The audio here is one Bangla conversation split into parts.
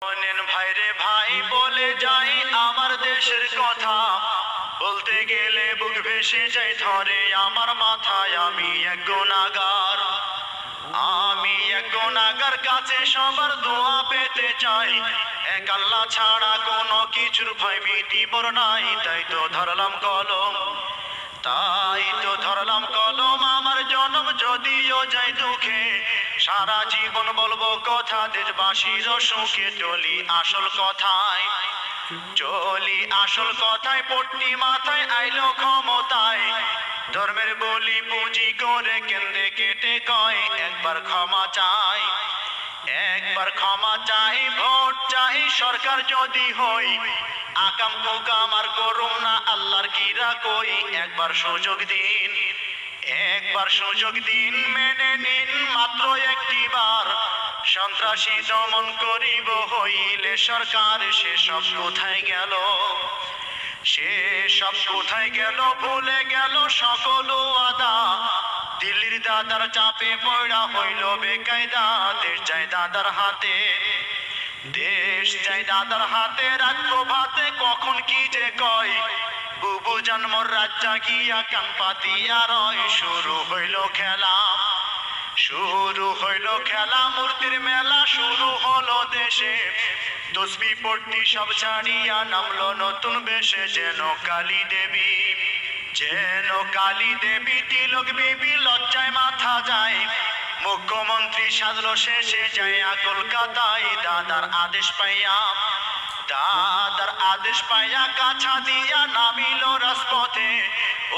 শোনেন ভাইরে ভাই, বলে যাই আমার দেশের কথা, বলতে গেলে বুক ভেসে যায় ধরে আমার মাথায়। আমি এক গুনাহগার, আমি এক গুনাহগার, কাছে সবার দোয়া পেতে চাই। এক আল্লাহ ছাড়া কোনো কিছুর ভয় ভীতি মোর নাই। তাই তো ধরলাম কলম, তাই তো ধরলাম কলম। আমার জনম যদিও যাই দুঃখে, সারা জীবন বলবো কথা দেশবাসীর সুখে। চলি আসল কথায়, চলি আসল কথায়, পট্টি মাথায় আইলো ক্ষমতায়। ধর্মের বলি পুঁজি করে কেন্দ্রে কেটে কয় একবার ক্ষমা চাই, একবার ক্ষমা চাই। ভোট চাই সরকার যদি হই, আকাম কুকাম আর করুম না আল্লাহর কিরা কই। একবার সুযোগ দিন, একবার সুযোগ দিন, মেনে নিন মাত্র একটি বার। সন্ত্রাসী দমন করিব হইলে সরকার, সেসব কোথায় গেল, সেসব কোথায় গেল। ভুলে গেল সকল ওয়াদা, দিল্লির দাদার চাপে পড়া হইল বেকায়দা। দেশ যায় দাদার হাতে, দেশ যায় দাদার হাতে। রাত প্রভাতে কখন কি যে কয়, বুবু জন্মর রাত জাগিয়া কান পাতিয়া রয়। শুরু হইল খেলা, শুরু হইল খেলা, মূর্তির মেলা শুরু হলো দেশে। তসবি পট্টি সব ছাড়িয়া নামলো নতুন বেশে। যেন কালী দেবী, যেন কালী দেবী, তিলক বিবি লজ্জায় মাথা যায়। মুখ্যমন্ত্রী সাজলো শেষে যাইয়া কলকাতায়। দাদার আদেশ পাইয়া, দাদার আদেশ পাইয়া কাছা দিয়া নামিল রাজপথে।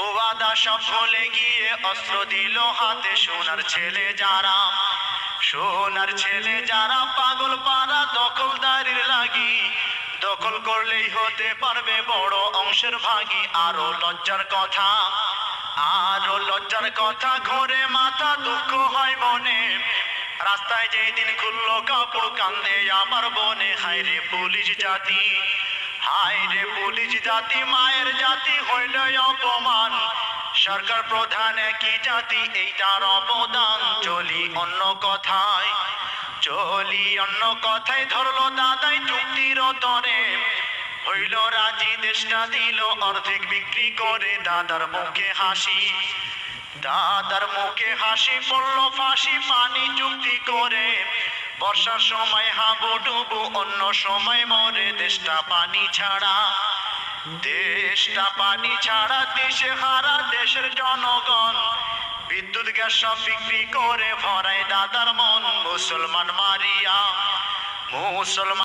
ও আদা সব ভুলে গিয়ে অস্ত্র দিল হাতে। সোনার ছেলে যারা, সোনার ছেলে যারা, পাগল পাড়া দখলদারির লাগি। দখল করলেই হতে পারবে বড় অংশের ভাগী। আরো লজ্জার কথা, আরো লজ্জার কথা, ঘরে মাথা দুঃখ হয় মনে। রাস্তায় যেদিন খুললো কাপড় কান্দে আমার বনে। হায় রে পুলিশ জাতি, হায় রে পুলিশ জাতি, মায়ের জাতি হইল অপমান। সরকার প্রধান একই জাতি, এইটার অবদান। চলি অন্য কথায়, চলি অন্য কথায়, ধরলো দাদাই চুক্তির তরে। হইল রাজি, দেশটা দিল অর্ধেক বিক্রি করে। দাদার মুখে হাসি, দাদার মুখে হাসি, পড়লো ফাঁসি পানি চুক্তি করে। বর্ষার সময় হাবুডুবু, অন্য সময় মরে। দেশটা পানি ছাড়া, দেশটা পানি ছাড়া, দেশে হারা দেশের জনগণ। বিদ্যুৎ গ্যাস সব বিক্রি করে ভরায় দাদার মন। মুসলমান মারিয়া, মুসলমান